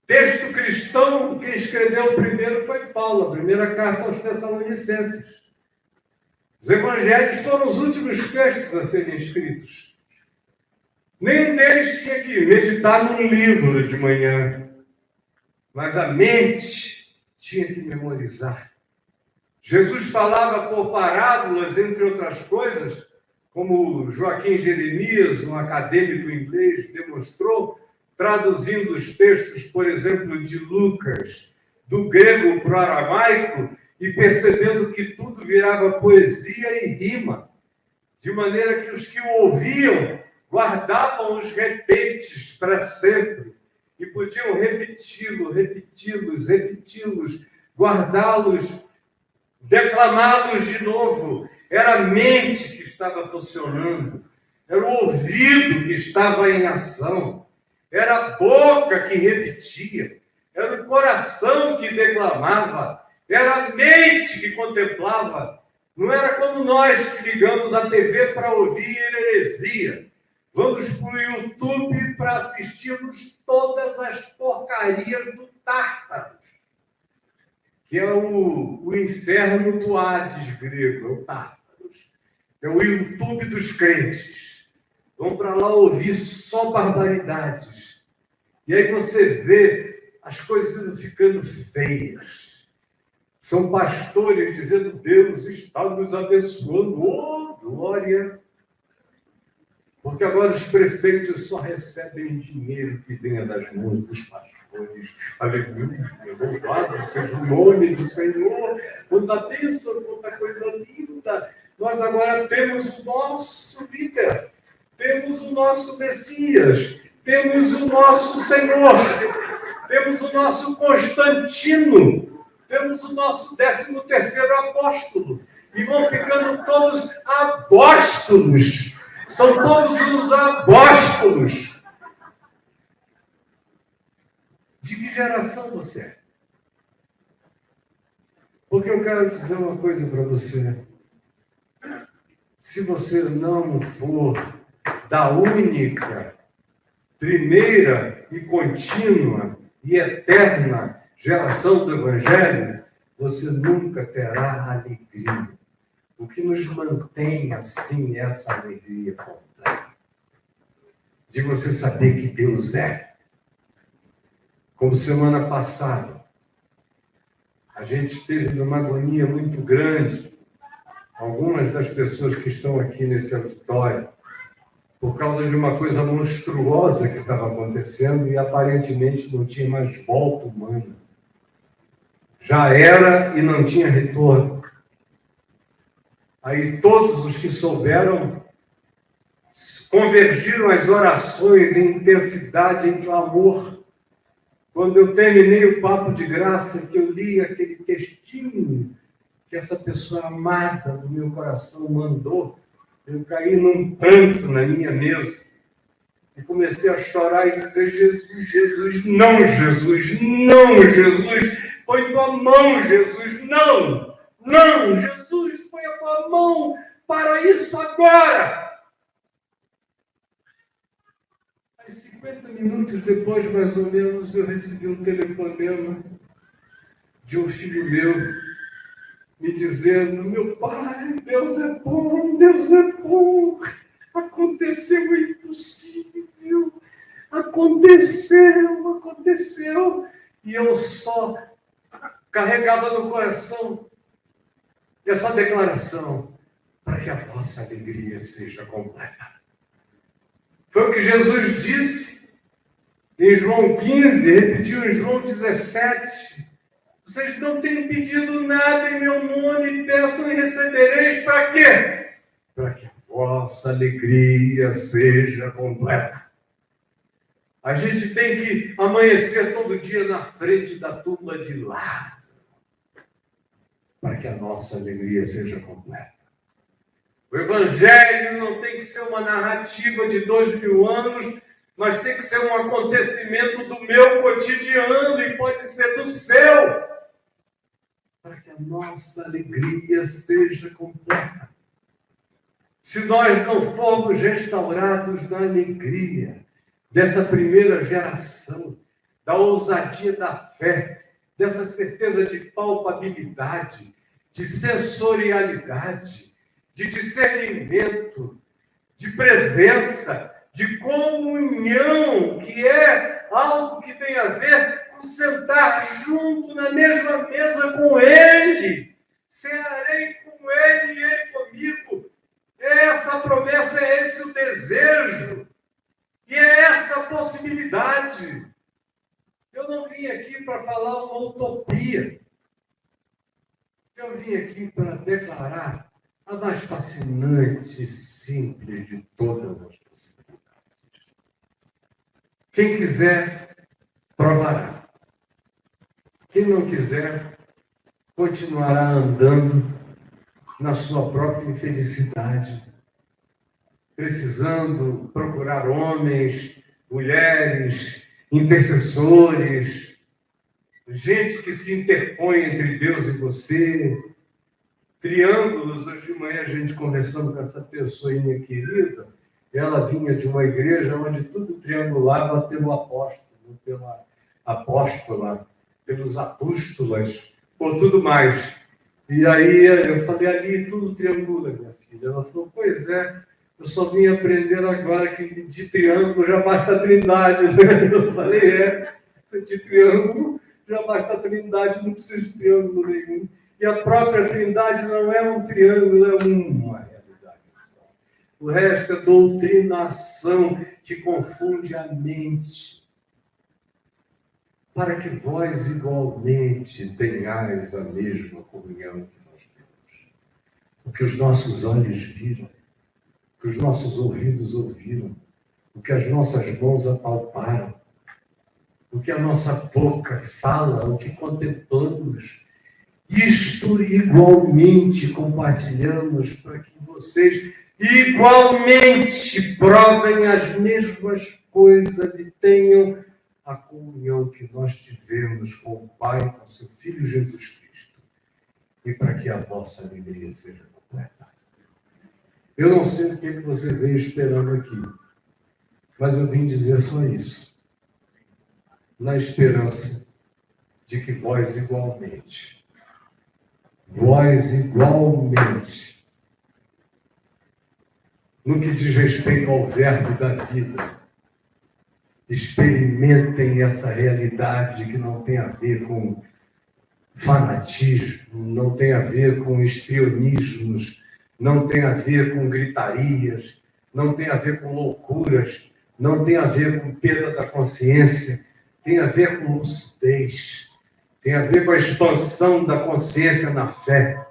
Texto cristão, quem escreveu primeiro foi Paulo, a primeira carta aos Tessalonicenses. Os evangelhos foram os últimos textos a serem escritos. Nenhum deles tinha que meditar num livro de manhã, mas a mente tinha que memorizar. Jesus falava por parábolas, entre outras coisas, como Joaquim Jeremias, um acadêmico inglês, demonstrou, traduzindo os textos, por exemplo, de Lucas, do grego para o aramaico, e percebendo que tudo virava poesia e rima, de maneira que os que o ouviam guardavam os repentes para sempre, e podiam repeti-los, guardá-los, declamá-los de novo. Era a mente que estava funcionando, era o ouvido que estava em ação, era a boca que repetia, era o coração que declamava, era a mente que contemplava. Não era como nós que ligamos a TV para ouvir heresia. Vamos para o YouTube para assistirmos todas as porcarias do Tártaro, que é o inferno do Hades grego, é o Tártaro. É o YouTube dos crentes. Vão para lá ouvir só barbaridades. E aí você vê as coisas ficando feias. São pastores dizendo, Deus está nos abençoando. Oh, glória! Porque agora os prefeitos só recebem dinheiro que venha das mãos dos pastores. Aleluia, louvado seja o nome do Senhor. Quanta bênção, quanta coisa linda. Nós agora temos o nosso líder, temos o nosso Messias, temos o nosso Senhor, temos o nosso Constantino, temos o nosso 13º apóstolo. E vão ficando todos apóstolos. São todos os apóstolos. De que geração você é? Porque eu quero dizer uma coisa para você. Se você não for da única, primeira e contínua e eterna geração do Evangelho, você nunca terá alegria. O que nos mantém assim é essa alegria completa. De você saber que Deus é. Como semana passada, a gente esteve numa agonia muito grande, algumas das pessoas que estão aqui nesse auditório, por causa de uma coisa monstruosa que estava acontecendo e aparentemente não tinha mais volta humana. Já era e não tinha retorno. Aí todos os que souberam convergiram as orações em intensidade, em clamor. Quando eu terminei o papo de graça, que eu li aquele textinho que essa pessoa amada do meu coração mandou, eu caí num pranto na minha mesa e comecei a chorar e dizer: Jesus, Jesus, não, Jesus, não, Jesus, põe tua mão, Jesus, não, não, Jesus, põe a tua mão para isso agora. Aí 50 minutos depois, mais ou menos, eu recebi um telefonema de um filho meu, me dizendo: meu pai, Deus é bom, Deus é bom. Aconteceu o impossível. Aconteceu. E eu só carregava no coração essa declaração: para que a vossa alegria seja completa. Foi o que Jesus disse em João 15, repetiu em João 17. Vocês não têm pedido nada em meu nome, peçam e recebereis. Para quê? Para que a vossa alegria seja completa. A gente tem que amanhecer todo dia na frente da tumba de Lázaro, para que a nossa alegria seja completa. O Evangelho não tem que ser uma narrativa de 2000 anos, mas tem que ser um acontecimento do meu cotidiano e pode ser do seu, para que a nossa alegria seja completa. Se nós não formos restaurados na alegria dessa primeira geração, da ousadia da fé, dessa certeza de palpabilidade, de sensorialidade, de discernimento, de presença, de comunhão, que é algo que tem a ver com sentar junto na mesma mesa com Ele. Cearei com Ele e Ele comigo. Essa a promessa, é esse o desejo. E é essa a possibilidade. Eu não vim aqui para falar uma utopia. Eu vim aqui para declarar a mais fascinante e simples de todas as possibilidades. Quem quiser, provará. Quem não quiser, continuará andando na sua própria infelicidade, precisando procurar homens, mulheres, intercessores, gente que se interpõe entre Deus e você, triângulos. Hoje de manhã a gente conversando com essa pessoinha querida, ela vinha de uma igreja onde tudo triangulava pelo apóstolo, pela apóstola, pelos apóstolas, por tudo mais. E aí eu falei: ali tudo triangula, minha filha. Ela falou: pois é, eu só vim aprender agora que de triângulo já basta a trindade. Eu falei: de triângulo já basta a trindade, não precisa de triângulo nenhum. E a própria trindade não é um triângulo, é uma realidade só. O resto é doutrinação que confunde a mente. Para que vós igualmente tenhais a mesma comunhão que nós temos. O que os nossos olhos viram, o que os nossos ouvidos ouviram, o que as nossas mãos apalparam, o que a nossa boca fala, o que contemplamos, isto igualmente compartilhamos, para que vocês igualmente provem as mesmas coisas e tenham a comunhão que nós tivemos com o Pai, com seu Filho Jesus Cristo. e para que a vossa alegria seja completa. Eu não sei o que você veio esperando aqui, mas eu vim dizer só isso. Na esperança de que vós igualmente, no que diz respeito ao verbo da vida, experimentem essa realidade que não tem a ver com fanatismo, não tem a ver com histrionismos, não tem a ver com gritarias, não tem a ver com loucuras, não tem a ver com perda da consciência, tem a ver com lucidez, tem a ver com a expansão da consciência na fé,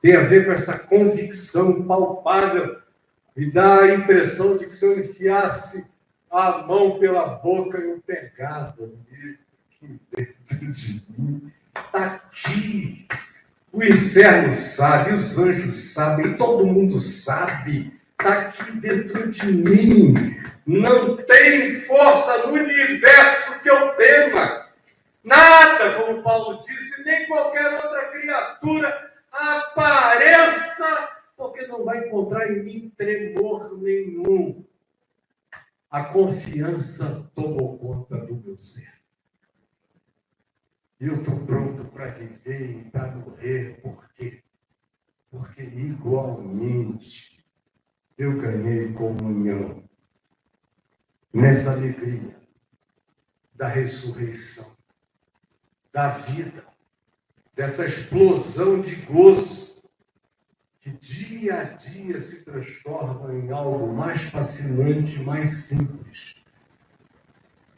tem a ver com essa convicção palpável e dá a impressão de que se eu enfiasse a mão pela boca eu pegava aqui dentro de mim. Está aqui. O inferno sabe, os anjos sabem, todo mundo sabe. Está aqui dentro de mim. Não tem força no universo que eu tema. Nada, como Paulo disse, nem qualquer outra criatura apareça, porque não vai encontrar em mim tremor nenhum. A confiança tomou conta do meu ser. E eu estou pronto para viver e para morrer. Por quê? Porque igualmente eu ganhei comunhão nessa alegria da ressurreição, da vida, dessa explosão de gozo que dia a dia se transforma em algo mais fascinante, mais simples,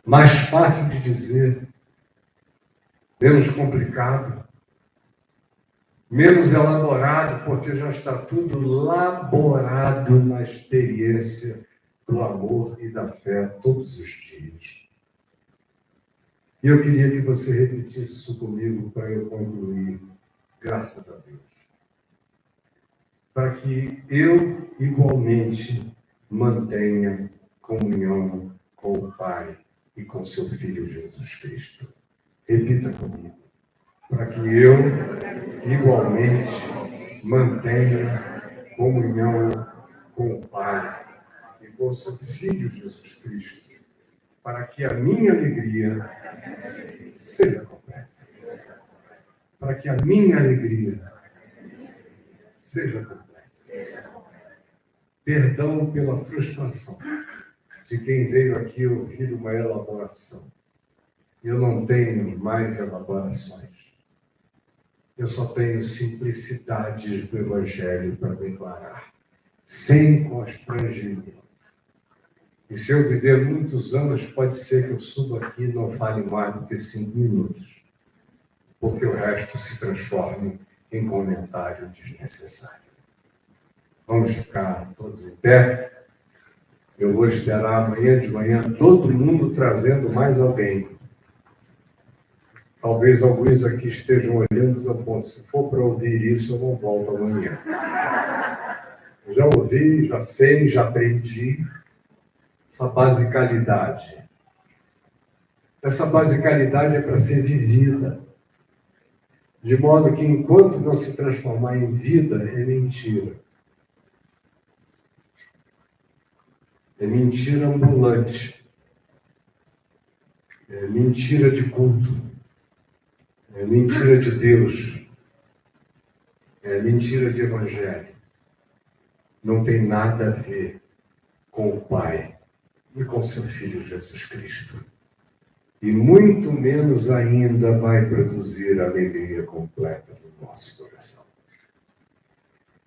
mais fácil de dizer, menos complicado, menos elaborado, porque já está tudo laborado na experiência do amor e da fé todos os dias. E eu queria que você repetisse isso comigo para eu concluir, graças a Deus. Para que eu, igualmente, mantenha comunhão com o Pai e com seu Filho Jesus Cristo. Repita comigo. Para que eu, igualmente, mantenha comunhão com o Pai e com seu Filho Jesus Cristo. Para que a minha alegria seja completa. Para que a minha alegria seja completa. Perdão pela frustração de quem veio aqui ouvir uma elaboração. Eu não tenho mais elaborações. Eu só tenho simplicidades do Evangelho para declarar, sem constrangimento. E se eu viver muitos anos, pode ser que eu suba aqui e não fale mais do que 5 minutos, porque o resto se transforme em comentário desnecessário. Vamos ficar todos em pé. Eu vou esperar amanhã de manhã todo mundo trazendo mais alguém. Talvez alguns aqui estejam olhando e dizendo, bom, se for para ouvir isso, eu não volto amanhã. Eu já ouvi, já sei, já aprendi essa basicalidade. Essa basicalidade é para ser vivida. De modo que, enquanto não se transformar em vida, é mentira. É mentira ambulante. É mentira de culto. É mentira de Deus. É mentira de evangelho. Não tem nada a ver com o Pai e com seu Filho Jesus Cristo. E muito menos ainda vai produzir a alegria completa no nosso coração.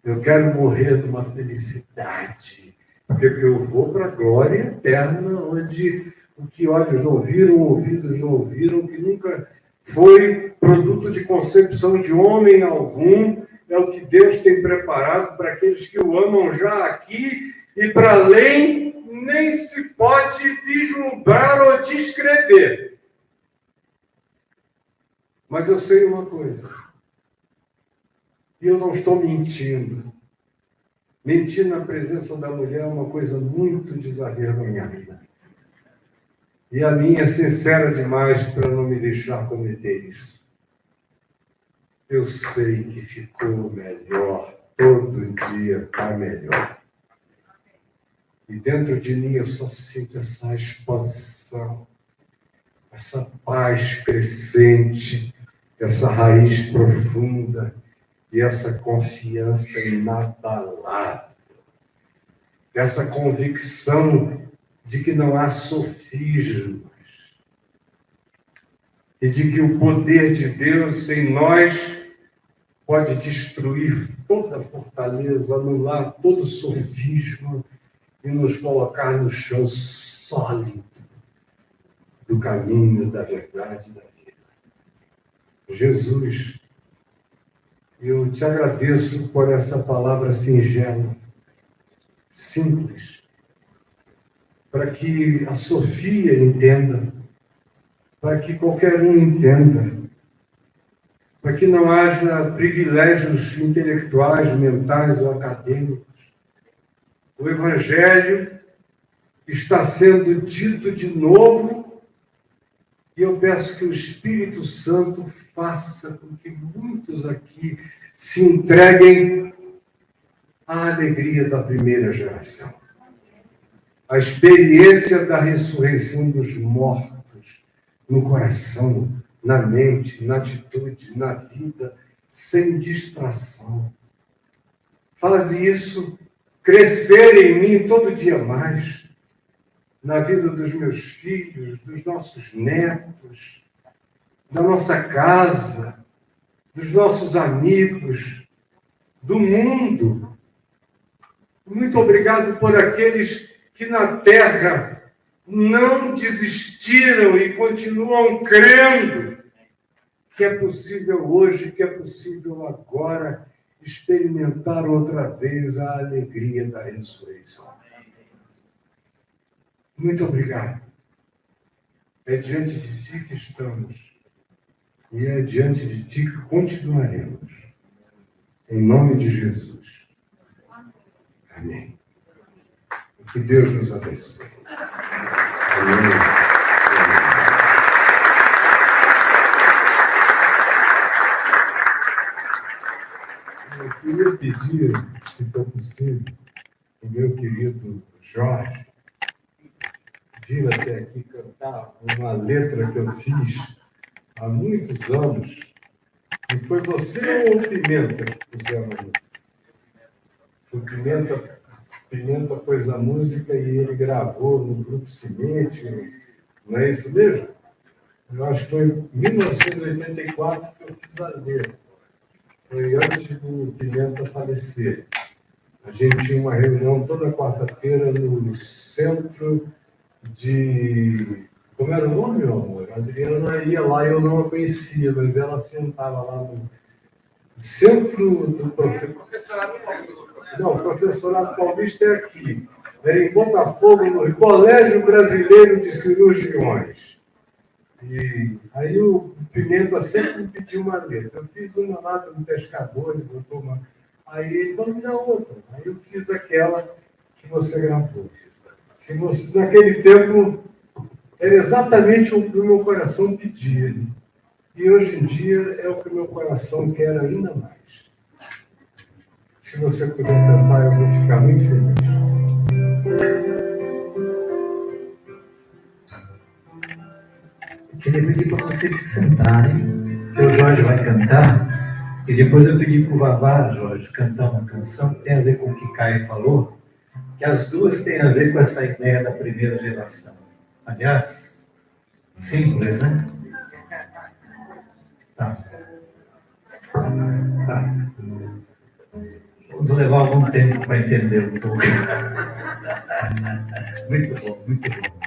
Eu quero morrer de uma felicidade, porque eu vou para a glória eterna, onde o que olhos não viram, ouvidos não ouviram, que nunca foi produto de concepção de homem algum, é o que Deus tem preparado para aqueles que o amam já aqui, e para além nem se pode vislumbrar ou descrever. Mas eu sei uma coisa, e eu não estou mentindo. Mentir na presença da mulher é uma coisa muito desavergonhada. E a minha é sincera demais para não me deixar cometer isso. eu sei que ficou melhor. Todo dia está melhor. E dentro de mim eu só sinto essa expansão, essa paz crescente, essa raiz profunda e essa confiança inabalável. Essa convicção de que não há sofismas e de que o poder de Deus em nós pode destruir toda fortaleza, anular todo sofisma e nos colocar no chão sólido do caminho, da verdade e da vida. Jesus, eu te agradeço por essa palavra singela, simples, para que a Sofia entenda, para que qualquer um entenda, para que não haja privilégios intelectuais, mentais ou acadêmicos. O Evangelho está sendo dito de novo e eu peço que o Espírito Santo faça com que muitos aqui se entreguem à alegria da primeira geração. A experiência da ressurreição dos mortos no coração, na mente, na atitude, na vida, sem distração. Faz isso crescer em mim todo dia mais, na vida dos meus filhos, dos nossos netos, da nossa casa, dos nossos amigos, do mundo. Muito obrigado por aqueles que na terra não desistiram e continuam crendo que é possível hoje, que é possível agora experimentar outra vez a alegria da ressurreição. Muito obrigado. É diante de Ti que estamos e é diante de Ti que continuaremos. Em nome de Jesus. Amém. Que Deus nos abençoe. Amém. Eu queria pedir, se for possível, o meu querido Jorge vir até aqui cantar uma letra que eu fiz há muitos anos. E foi você ou o Pimenta que puseram a música? Foi Pimenta pôs a música e ele gravou no Grupo Cimente, não é isso mesmo? Eu acho que foi em 1984 que eu fiz a letra. Foi antes do Pimenta falecer. A gente tinha uma reunião toda quarta-feira no centro de... Como era o nome, meu amor? A Adriana ia lá e eu não a conhecia, mas ela sentava lá no centro do professorado Paulista. Não, o professorado Paulista é aqui. Era em Botafogo, no Colégio Brasileiro de Cirurgiões. E aí o Pimenta sempre me pediu uma letra. Eu fiz uma lá do pescador, ele botou uma... Aí ele falou, me dá outra. Aí eu fiz aquela que você gravou. Se você, naquele tempo, era exatamente o que o meu coração pedia. E hoje em dia é o que o meu coração quer ainda mais. Se você puder cantar, eu vou ficar muito feliz. Eu queria pedir para vocês se sentarem, que o Jorge vai cantar, e depois eu pedi para o Vavá, Jorge, cantar uma canção que tem a ver com o que Caio falou, que as duas têm a ver com essa ideia da primeira geração. Aliás, simples, né? Tá. Vamos levar algum tempo para entender um pouco. Muito bom, muito bom.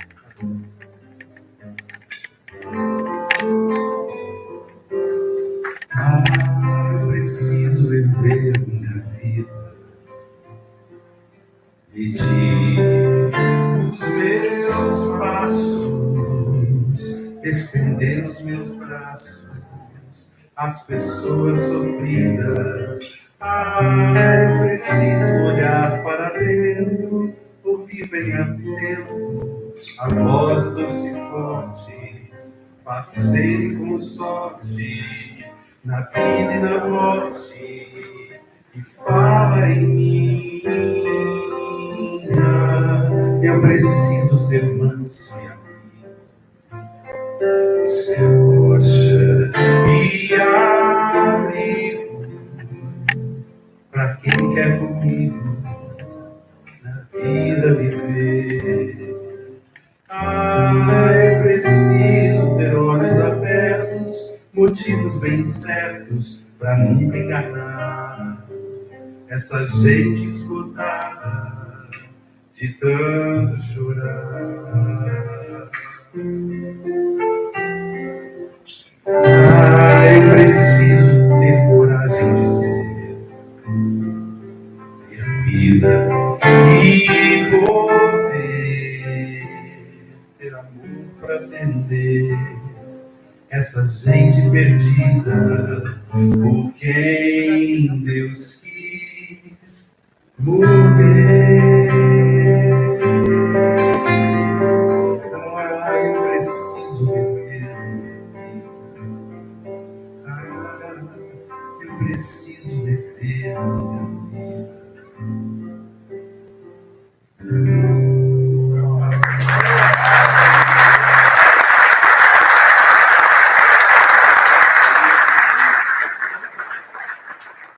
Eu preciso viver minha vida, medir os meus passos, estender os meus braços às pessoas sofridas. Eu preciso olhar para dentro, ouvir bem atento a voz doce e forte, passei com sorte na vida e na morte, e fala em mim. Eu preciso ser manso e amigo, ser rocha e abrigo para quem quer comigo na vida viver. Eu preciso ter olhos abertos, motivos bem certos para nunca enganar essa gente esgotada de tanto chorar. Eu preciso ter coragem de ser, ter vida e poder, ter amor para atender essa gente perdida por quem Deus quis morrer. Eu preciso viver. Eu preciso viver.